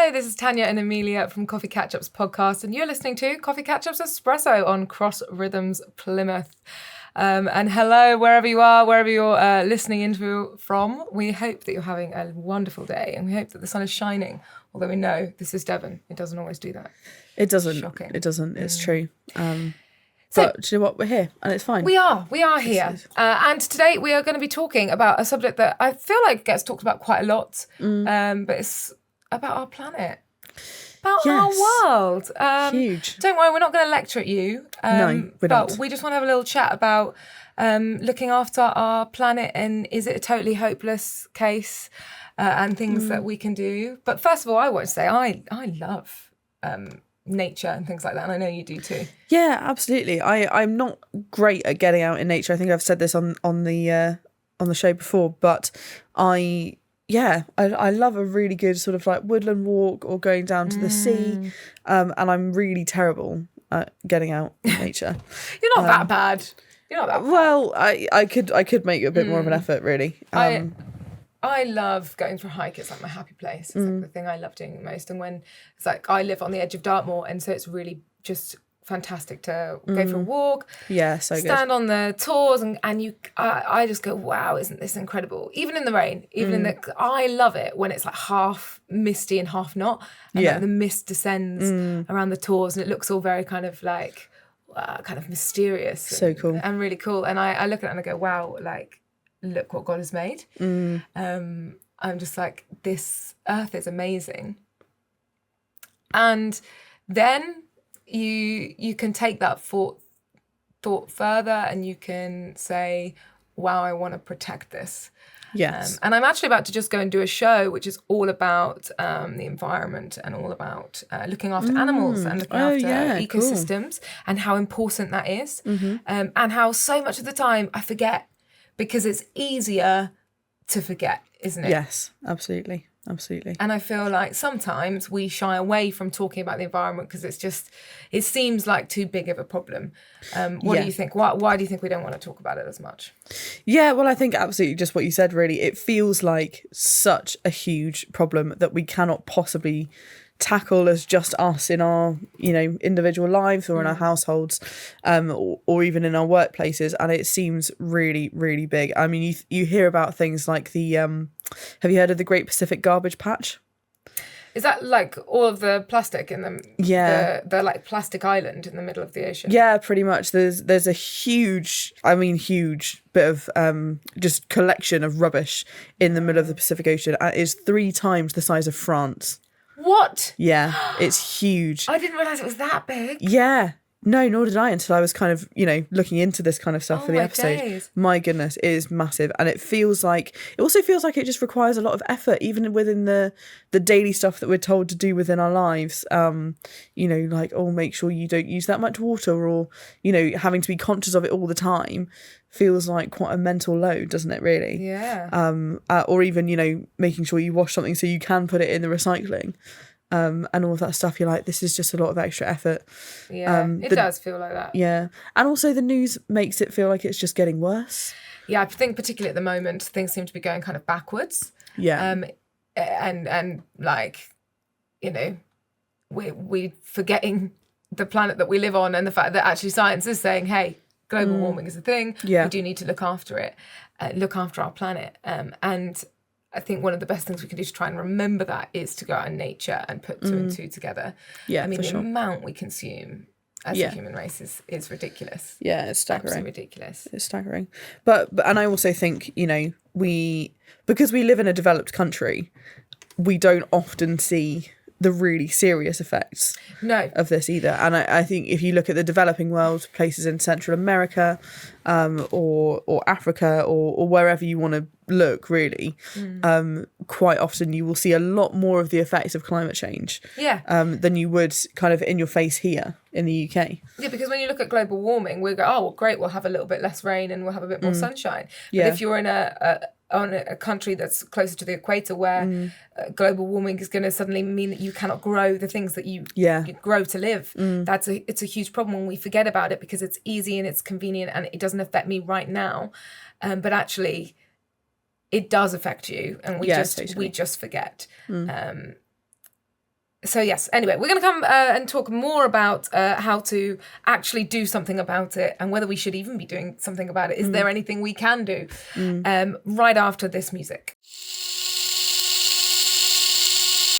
Hello, this is Tanya and Amelia from Coffee Catch-ups podcast, and you're listening to Coffee Catch-ups Espresso on Cross Rhythms Plymouth. And hello, wherever you are, wherever you're listening into from. We hope that you're having a wonderful day, and we hope that the sun is shining. Although we know this is Devon, it doesn't always do that. It doesn't. Shocking. It doesn't. It's true. So, but do you know what? We're here, and it's fine. We are here. And today we are going to be talking about a subject that I feel like gets talked about quite a lot, but it's about our planet, about our world. Huge. Don't worry, we're not going to lecture at you. No, we're not. But we just want to have a little chat about looking after our planet, and is it a totally hopeless case, and things that we can do. But first of all, I want to say I love nature and things like that, and I know you do too. Yeah, absolutely. I'm not great at getting out in nature. I think I've said this on the show before, but I love a really good sort of like woodland walk or going down to the sea, and I'm really terrible at getting out in nature. You're not that bad. You're not that bad. Well, I could make a bit more of an effort, really. I love going for a hike. It's like my happy place. It's like the thing I love doing the most. And when it's like I live on the edge of Dartmoor, and so it's really just fantastic to go for a walk. Yeah, so good. Stand on the tors and I just go, wow, isn't this incredible? Even in the rain, I love it when it's like half misty and half not, and like the mist descends around the tors, and it looks all very kind of like kind of mysterious. So cool and really cool. And I look at it and I go, wow, like look what God has made. I'm just like, this earth is amazing. And then you can take that thought further, and you can say, wow, I want to protect this. Yes. And I'm actually about to just go and do a show which is all about the environment, and all about looking after animals and looking after ecosystems, and how important that is. And how so much of the time I forget, because it's easier to forget, isn't it? Yes, absolutely. Absolutely. And I feel like sometimes we shy away from talking about the environment because it seems like too big of a problem. What do you think? Why do you think we don't want to talk about it as much? Yeah, well, I think absolutely just what you said, really. It feels like such a huge problem that we cannot possibly tackle as just us in our, individual lives or in our households, or even in our workplaces, and it seems really, really big. I mean, you hear about things like the have you heard of the Great Pacific Garbage Patch? Is that like all of the plastic in the like plastic island in the middle of the ocean? Yeah, pretty much. There's a huge bit of just collection of rubbish in the middle of the Pacific Ocean. It is 3 times the size of France. What? Yeah, it's huge. I didn't realise it was that big. Yeah. No, nor did I, until I was kind of, looking into this kind of stuff for the episode. Days. My goodness, it is massive. And it also feels like it just requires a lot of effort, even within the daily stuff that we're told to do within our lives. Like, make sure you don't use that much water, or, having to be conscious of it all the time feels like quite a mental load, doesn't it, really? Yeah. Or even, making sure you wash something so you can put it in the recycling. And all of that stuff, you're like, this is just a lot of extra effort. Yeah, it does feel like that. Yeah. And also the news makes it feel like it's just getting worse. Yeah, I think particularly at the moment, things seem to be going kind of backwards. Yeah. And like, we're forgetting the planet that we live on, and the fact that actually science is saying, hey, global warming is a thing. Yeah. We do need to look after it, look after our planet. And I think one of the best things we can do to try and remember that is to go out in nature and put 2 and 2 together. Yeah, I mean, for sure. amount we consume as a human race is ridiculous. Yeah, it's staggering. Absolutely ridiculous. It's staggering. But and I also think, because we live in a developed country, we don't often see the really serious effects of this either. And I think if you look at the developing world, places in Central America, or Africa, or wherever you want to look, really, quite often you will see a lot more of the effects of climate change than you would kind of in your face here in the UK. Yeah, because when you look at global warming, we go, oh, well, great, we'll have a little bit less rain and we'll have a bit more sunshine. But if you're in a country that's closer to the equator, where global warming is going to suddenly mean that you cannot grow the things that you grow to live, it's a huge problem when we forget about it, because it's easy and it's convenient and it doesn't affect me right now, but actually it does affect you, and we just forget. So yes, anyway, we're going to come and talk more about how to actually do something about it and whether we should even be doing something about it. Is there anything we can do? Right after this music.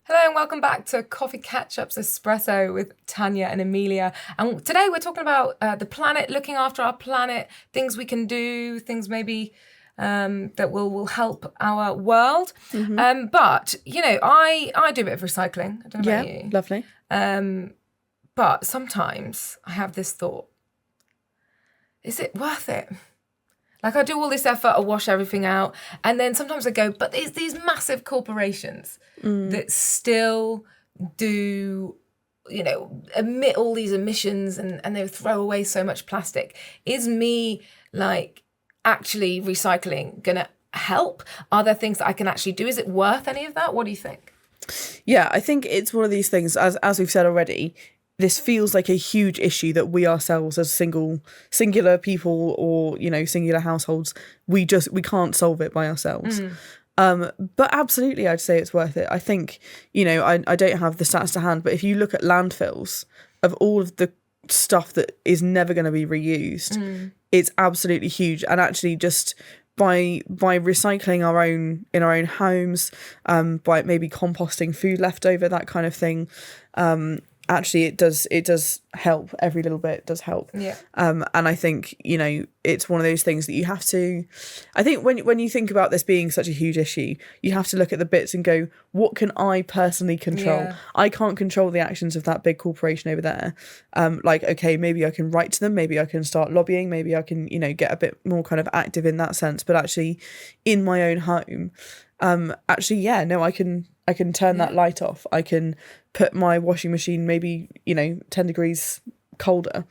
Hello and welcome back to Coffee Catch-ups Espresso with Tanya and Amelia. And today we're talking about the planet, looking after our planet, things we can do, things maybe that will help our world. But, you know, I do a bit of recycling. I don't know about you. Lovely. But sometimes I have this thought, is it worth it? Like I do all this effort, I wash everything out. And then sometimes I go, but there's these massive corporations that still do, you know, emit all these emissions and they throw away so much plastic. Is me like actually recycling gonna help? Are there things that I can actually do? Is it worth any of that? What do you think? Yeah, I think it's one of these things, as we've said already, this feels like a huge issue that we ourselves as singular people or, you know, singular households, we can't solve it by ourselves. But absolutely, I'd say it's worth it. I think, you know, I don't have the stats to hand, but if you look at landfills of all of the stuff that is never going to be reused, it's absolutely huge. And actually just by recycling in our own homes, by maybe composting food left over, that kind of thing, actually it does help. Every little bit does help. And I think, you know, it's one of those things that you have to, I think when you think about this being such a huge issue, you have to look at the bits and go, what can I personally control? I can't control the actions of that big corporation over there. Like, okay, maybe I can write to them, maybe I can start lobbying, maybe I can, you know, get a bit more kind of active in that sense. But actually in my own home, I can turn that light off. I can put my washing machine maybe, you know, 10 degrees colder,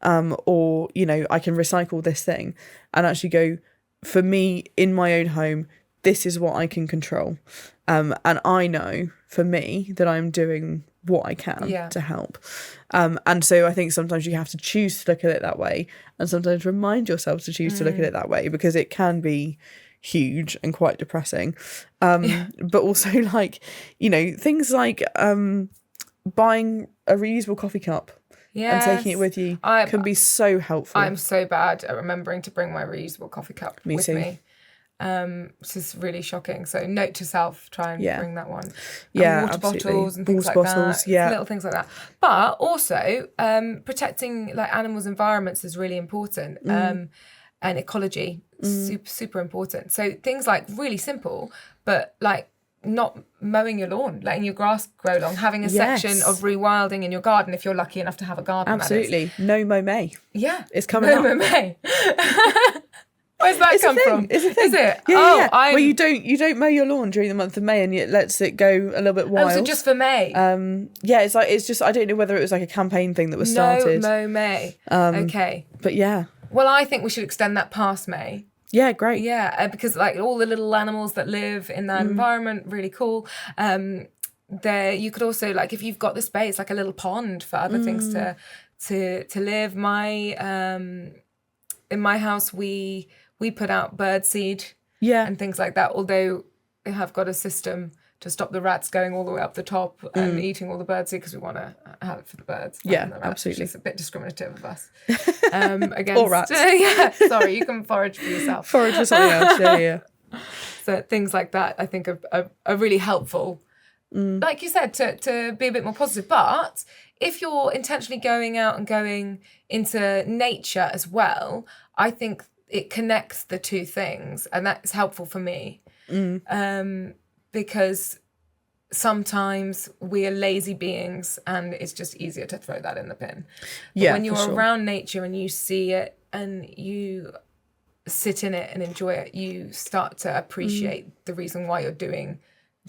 or, you know, I can recycle this thing and actually go, for me in my own home, this is what I can control. And I know for me that I'm doing what I can to help. And so I think sometimes you have to choose to look at it that way and sometimes remind yourself to choose to look at it that way, because it can be huge and quite depressing. But also, like, you know, things like buying a reusable coffee cup and taking it with you can be so helpful. I'm so bad at remembering to bring my reusable coffee cup with me. Which is really shocking. So note to self, try and bring that one. And water bottles and things like that. Little things like that. But also protecting like animals' environments is really important. And ecology, super important. So things like really simple, but like not mowing your lawn, letting your grass grow long, having a section of rewilding in your garden if you're lucky enough to have a garden. Absolutely. No mow May. Yeah. It's coming up. No mow May. Where's that come from? It's a thing. Is it? Yeah. Well, you don't mow your lawn during the month of May, and it lets it go a little bit wild. Oh, so just for May? It's just I don't know whether it was like a campaign thing that was started. No mow May. Okay. But yeah. Well, I think we should extend that past May. Yeah, great. Yeah, because like all the little animals that live in that environment, really cool. There, you could also, like, if you've got the space, like a little pond for other things to live. In my house, we put out bird seed and things like that. Although we have got a system to stop the rats going all the way up the top and eating all the bird seed, because we want to have it for the birds. Yeah, the rats, absolutely. Which is a bit discriminative of us. Against, or rats. Sorry, you can forage for yourself. Forage for something else, yeah. So things like that, I think, are really helpful. Like you said, to be a bit more positive. But if you're intentionally going out and going into nature as well, I think it connects the two things, and that's helpful for me. Because sometimes we are lazy beings and it's just easier to throw that in the bin. But when you're around nature and you see it and you sit in it and enjoy it, you start to appreciate the reason why you're doing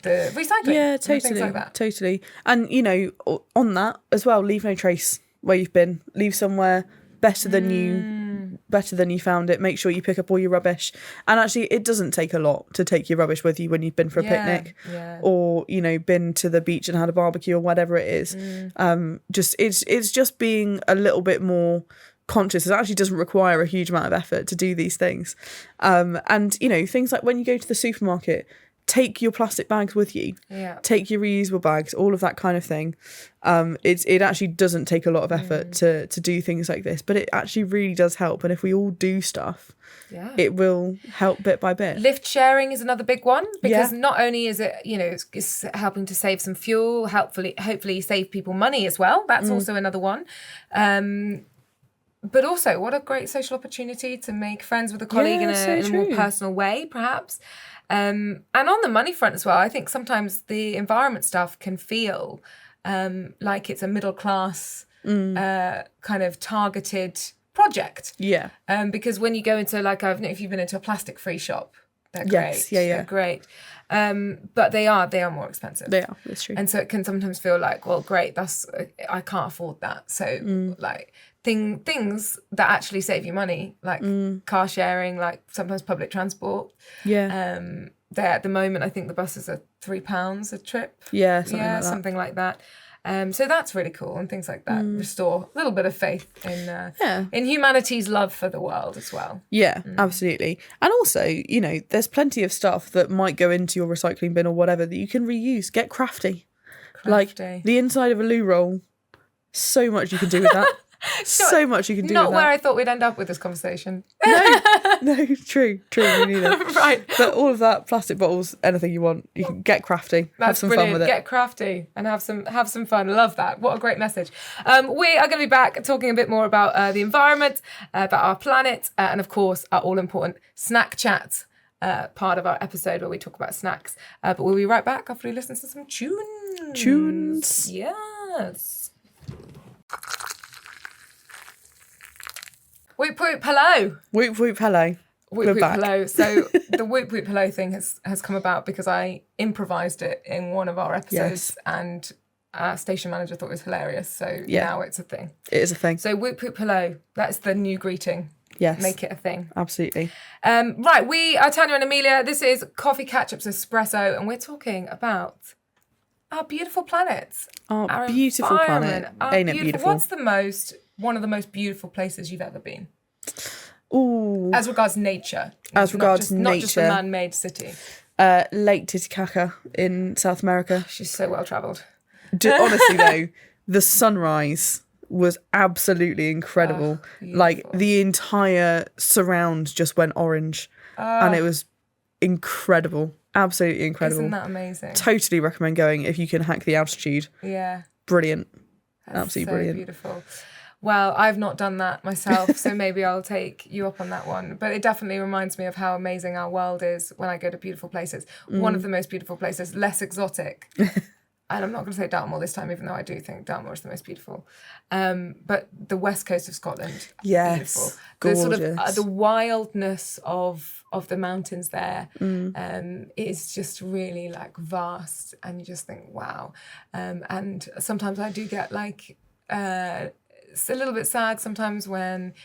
the recycling. Yeah, totally. Things like that. Totally. And, you know, on that as well, leave no trace where you've been. Leave somewhere better than you found it. Make sure you pick up all your rubbish. And actually, it doesn't take a lot to take your rubbish with you when you've been for a picnic or, you know, been to the beach and had a barbecue or whatever it is. It's just being a little bit more conscious. It actually doesn't require a huge amount of effort to do these things. And, you know, things like when you go to the supermarket, take your plastic bags with you. Yeah. Take your reusable bags, all of that kind of thing. It actually doesn't take a lot of effort to do things like this, but it actually really does help. And if we all do stuff, it will help bit by bit. Lift sharing is another big one, because not only is it, it's helping to save some fuel, hopefully save people money as well. That's also another one. But also, what a great social opportunity to make friends with a colleague in a more personal way, perhaps. And on the money front as well, I think sometimes the environment stuff can feel like it's a middle class kind of targeted project. Yeah. Because when you go into, like, I don't know if you've been into a plastic free shop, they're great. Yes, yeah. They're great. But they are more expensive. They are, that's true. And so it can sometimes feel like, well, great, I can't afford that. So like things that actually save you money, like car sharing, like sometimes public transport. Yeah. There at the moment, I think the buses are £3 a trip. Yeah, something like that. So that's really cool, and things like that restore a little bit of faith in humanity's love for the world as well. Yeah, absolutely. And also, there's plenty of stuff that might go into your recycling bin or whatever that you can reuse. Get crafty. Like the inside of a loo roll, so much you can do with that. So much you can do with that. Not where I thought we'd end up with this conversation. No, true, me neither. Right. But all of that, plastic bottles, anything you want, you can get crafty. Have some fun with it. Get crafty and have some fun. Love that. What a great message. We are going to be back talking a bit more about the environment, about our planet, and of course our all-important snack chat part of our episode where we talk about snacks. But we'll be right back after we listen to some tunes. Yes. Whoop whoop hello. Whoop whoop hello. Whoop whoop hello. So the whoop whoop hello thing has come about because I improvised it in one of our episodes, and our station manager thought it was hilarious. So now it's a thing. It is a thing. So whoop whoop hello. That's the new greeting. Yes. Make it a thing. Absolutely. Right, we are Tanya and Amelia. This is Coffee Catch-ups Espresso, and we're talking about our beautiful planet. Our beautiful planet. Ain't it beautiful? What's one of the most beautiful places you've ever been? Ooh. As regards nature. Not just a man-made city. Lake Titicaca in South America. She's so well travelled. Honestly, though, the sunrise was absolutely incredible. Like, the entire surround just went orange. And it was incredible. Absolutely incredible. Isn't that amazing? Totally recommend going if you can hack the altitude. Yeah. Brilliant. That's absolutely so brilliant. Beautiful. Well, I've not done that myself, so maybe I'll take you up on that one. But it definitely reminds me of how amazing our world is when I go to beautiful places. One of the most beautiful places, less exotic. And I'm not going to say Dartmoor this time, even though I do think Dartmoor is the most beautiful. But the west coast of Scotland, beautiful. Gorgeous. The sort of the wildness of the mountains there is just really like vast, and you just think, wow. And sometimes I do get like it's a little bit sad sometimes when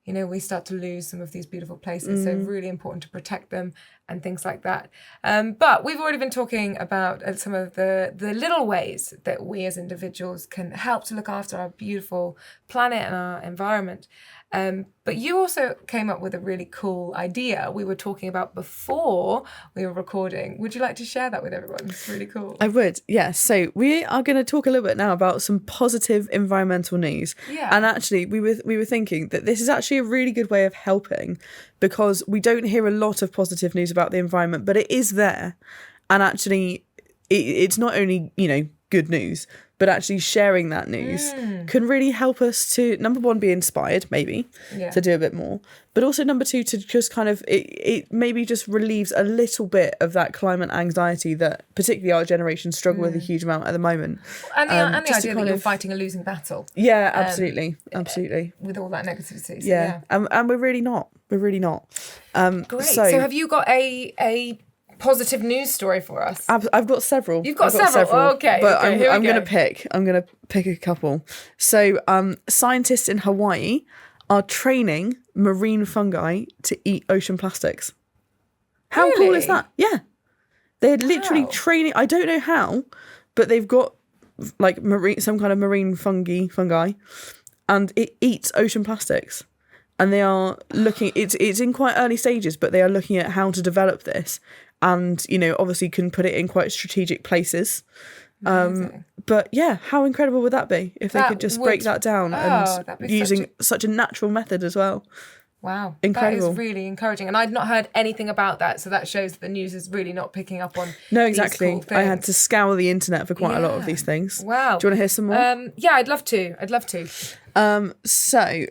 we start to lose some of these beautiful places. So really important to protect them and things like that. But we've already been talking about some of the little ways that we as individuals can help to look after our beautiful planet and our environment. But you also came up with a really cool idea we were talking about before we were recording. Would you like to share that with everyone? It's really cool. I would, yeah. So we are going to talk a little bit now about some positive environmental news. Yeah. And actually, we were thinking that this is actually a really good way of helping, because we don't hear a lot of positive news about the environment, but it is there. And actually, it's not only, good news, but actually sharing that news can really help us to, number one, be inspired, maybe, to do a bit more. But also, number two, to just kind of, it maybe just relieves a little bit of that climate anxiety that particularly our generation struggle with a huge amount at the moment. And the idea that you're fighting a losing battle. Yeah, absolutely. Absolutely. With all that negativity. So yeah. And we're really not. Great. So have you got a positive news story for us? I've got several. You've got several. Oh, okay. But okay, I'm going to pick a couple. So scientists in Hawaii are training marine fungi to eat ocean plastics. How cool is that? Yeah. They're literally training. I don't know how, but they've got like some kind of marine fungi, and it eats ocean plastics. And they are looking, it's in quite early stages, but they are looking at how to develop this. and, you know, obviously can put it in quite strategic places. But yeah, how incredible would that be if they could just break that down and using such a natural method as well? Wow. Incredible. That is really encouraging. And I'd not heard anything about that. So that shows that the news is really not picking up on exactly. these cool things. I had to scour the internet for quite a lot of these things. Wow. Do you want to hear some more? Yeah, I'd love to. So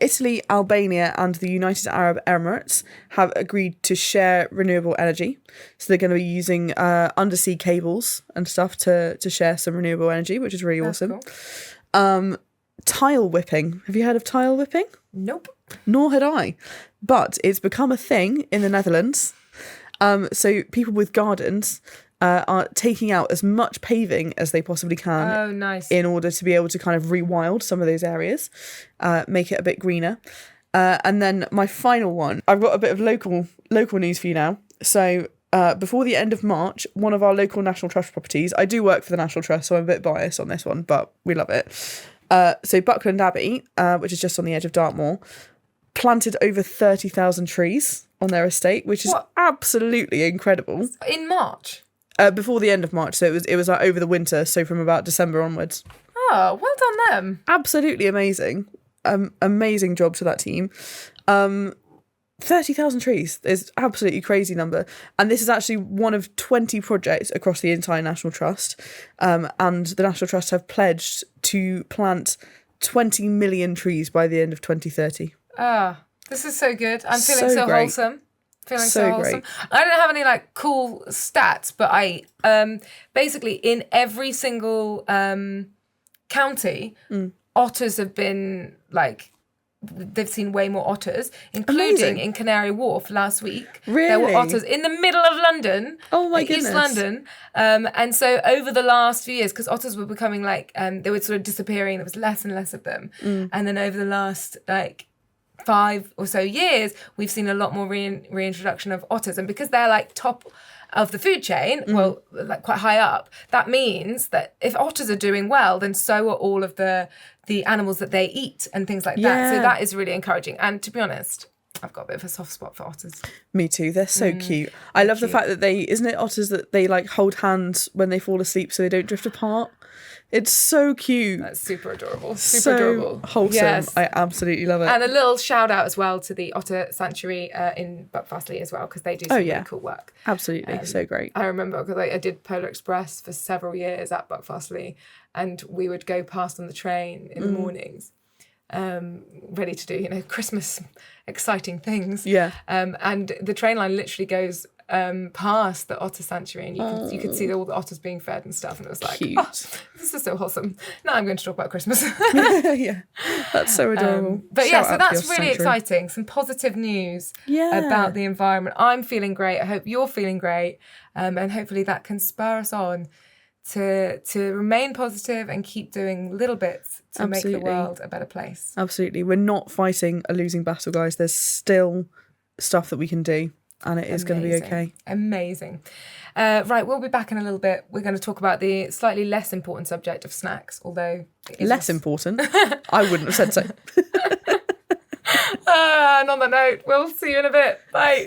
Italy, Albania and the United Arab Emirates have agreed to share renewable energy. So they're going to be using undersea cables and stuff to share some renewable energy, which is really awesome. Cool. Tile whipping. Have you heard of tile whipping? Nope. Nor had I. But it's become a thing in the Netherlands. So people with gardens are taking out as much paving as they possibly can. Oh, nice. In order to be able to kind of rewild some of those areas, make it a bit greener. And then my final one, I've got a bit of local news for you now. So before the end of March, one of our local National Trust properties, I do work for the National Trust, so I'm a bit biased on this one, but we love it. So Buckland Abbey, which is just on the edge of Dartmoor, planted over 30,000 trees on their estate, which is absolutely incredible. In March? Before the end of March, so it was like over the winter, so from about December onwards. Oh, well done them. Absolutely amazing. Amazing job to that team. 30,000 trees is absolutely crazy number. And this is actually one of 20 projects across the entire National Trust. And the National Trust have pledged to plant 20 million trees by the end of 2030. This is so good. I'm feeling so wholesome. Feeling so wholesome. Great. I don't have any like cool stats, but I basically in every single county, otters have been like, they've seen way more otters, including in Canary Wharf last week. Really? There were otters in the middle of London. Oh my goodness. East London. And so over the last few years, because otters were becoming like, they were sort of disappearing, there was less and less of them. And then over the last like 5 or so years, we've seen a lot more reintroduction of otters. And because they're like top of the food chain, well, like quite high up, that means that if otters are doing well, then so are all of the animals that they eat and things like that. So that is really encouraging. And to be honest, I've got a bit of a soft spot for otters. Me too. They're so cute. I love the fact that isn't it otters that they like hold hands when they fall asleep so they don't drift apart? It's so cute. That's super adorable. Super adorable. Wholesome. Yes. I absolutely love it. And a little shout out as well to the Otter Sanctuary in Buckfastleigh as well, because they do some really cool work. Absolutely. So great. I remember because I did Polar Express for several years at Buckfastleigh, and we would go past on the train in the mornings, ready to do, Christmas exciting things. Yeah. And the train line literally goes past the Otter Sanctuary, and you could see all the otters being fed and stuff, and it was like, cute. This is so wholesome. Now I'm going to talk about Christmas. Yeah, that's so adorable. But yeah, so that's really exciting. Some positive news about the environment. I'm feeling great. I hope you're feeling great, and hopefully that can spur us on to remain positive and keep doing little bits to make the world a better place. Absolutely. We're not fighting a losing battle, guys. There's still stuff that we can do, and it is going to be okay. Amazing. Right, we'll be back in a little bit. We're going to talk about the slightly less important subject of snacks, although... Less important? I wouldn't have said so. And on that note, we'll see you in a bit. Bye.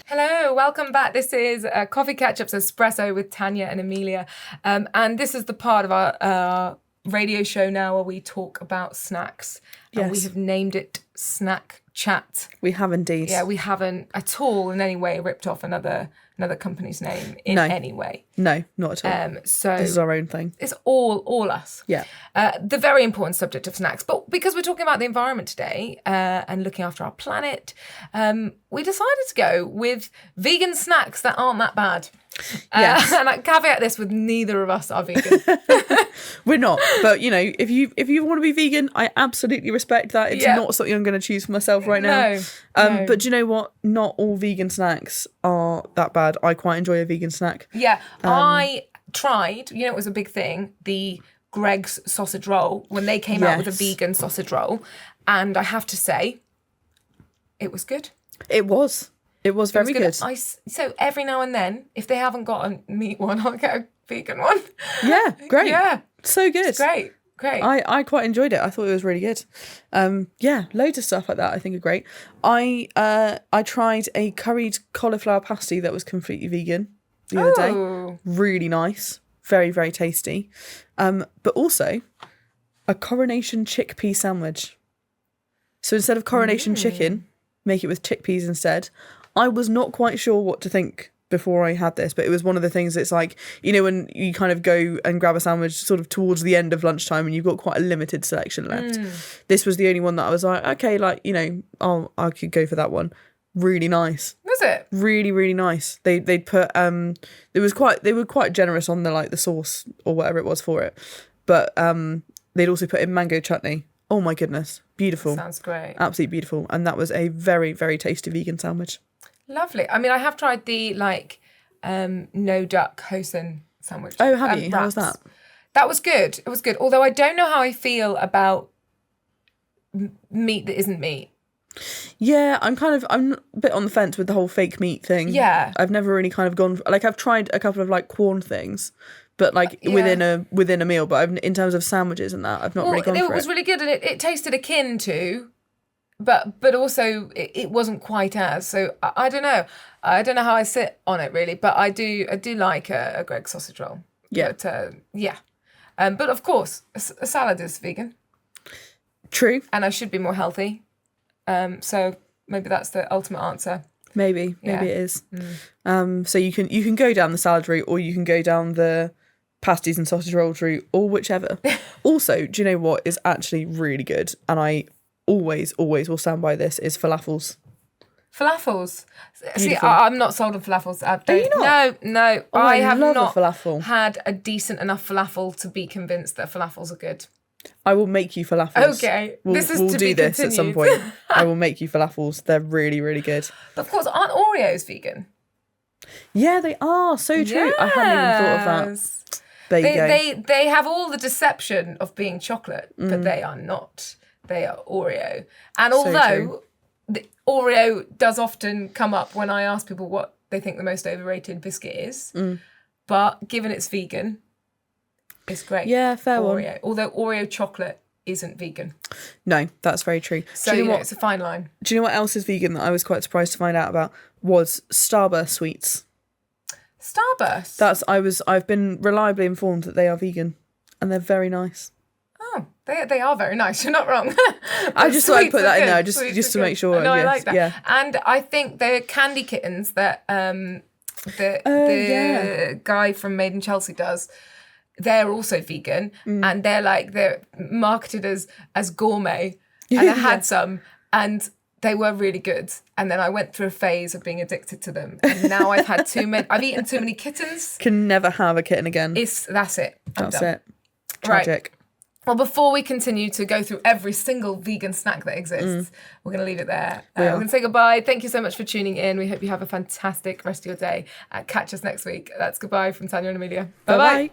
Hello, welcome back. This is Coffee Catch-ups Espresso with Tanya and Amelia. And this is the part of our radio show now where we talk about snacks. And we have named it Snack Chat. We have indeed. Yeah, we haven't at all in any way ripped off another company's name in any way. No, not at all. So this is our own thing. It's all us. Yeah. The very important subject of snacks. But because we're talking about the environment today and looking after our planet, we decided to go with vegan snacks that aren't that bad. Yes. And I caveat this with neither of us are vegan. We're not, but if you want to be vegan, I absolutely respect that. It's not something I'm going to choose for myself right now. No. But do you know what? Not all vegan snacks are that bad. I quite enjoy a vegan snack. Yeah, I tried. It was a big thing. The Greggs sausage roll when they came out with a vegan sausage roll, and I have to say, it was good. It was very good. So every now and then, if they haven't got a meat one, I'll get a vegan one. Yeah, great. Yeah. So good. It's great. Great. I quite enjoyed it. I thought it was really good. Yeah, loads of stuff like that I think are great. I tried a curried cauliflower pasty that was completely vegan the other day. Really nice. Very, very tasty. But also a coronation chickpea sandwich. So instead of coronation chicken, make it with chickpeas instead. I was not quite sure what to think before I had this, but it was one of the things that's like, you know, when you kind of go and grab a sandwich sort of towards the end of lunchtime and you've got quite a limited selection left. This was the only one that I was like, okay, like, you know, I could go for that one. Really nice. Was it? Really, really nice. They'd put they were quite generous on the sauce or whatever it was for it. But they'd also put in mango chutney. Oh my goodness. Beautiful. Sounds great. Absolutely beautiful. And that was a very, very tasty vegan sandwich. Lovely. I mean, I have tried the no duck hosen sandwich. Oh, have you? How was that? That was good. It was good. Although I don't know how I feel about meat that isn't meat. Yeah, I'm a bit on the fence with the whole fake meat thing. Yeah. I've never really kind of gone I've tried a couple of Quorn things, but within a meal, but in terms of sandwiches and that, I've not really gone for it. It was really good and it tasted akin to, but also it wasn't quite as. So I don't know. I don't know how I sit on it really, but I do like a Greggs sausage roll. Yeah. But but of course, a salad is vegan. True. And I should be more healthy. So maybe that's the ultimate answer. Maybe it is. So you can go down the salad route, or you can go down the pasties and sausage rolls route, or whichever. Also, do you know what is actually really good? And I always will stand by this, is falafels. Falafels. Beautiful. See, I'm not sold on falafels. Are you not? No. Oh, I have love not a falafel. had a decent enough falafel to be convinced that falafels are good. I will make you falafels. Okay. We'll do this at some point. I will make you falafels. They're really, really good. But of course, aren't Oreos vegan? Yeah, they are. So true. Yes. I hadn't even thought of that. There you go. They have all the deception of being chocolate, but they are not. They are Oreo. And although the Oreo does often come up when I ask people what they think the most overrated biscuit is, but given it's vegan, it's great. Yeah, fair Oreo. one. Although Oreo chocolate isn't vegan. No, that's very true. So it's a fine line. Do you know what else is vegan that I was quite surprised to find out about? Was Starburst sweets. Starburst? I've been reliably informed that they are vegan, and they're very nice. Oh, they are very nice. You're not wrong. I just thought I'd put that in there just to make sure. No, yes, I like that. Yeah. And I think the candy kittens that the guy from Made in Chelsea does, they're also vegan, and they're marketed as gourmet. And I had some, and they were really good. And then I went through a phase of being addicted to them, and now I've had too many. I've eaten too many kittens. Can never have a kitten again. That's it. That's it. Tragic. Right. Well, before we continue to go through every single vegan snack that exists, we're going to leave it there. We're going to say goodbye. Thank you so much for tuning in. We hope you have a fantastic rest of your day. Catch us next week. That's goodbye from Tanya and Amelia. Bye-bye.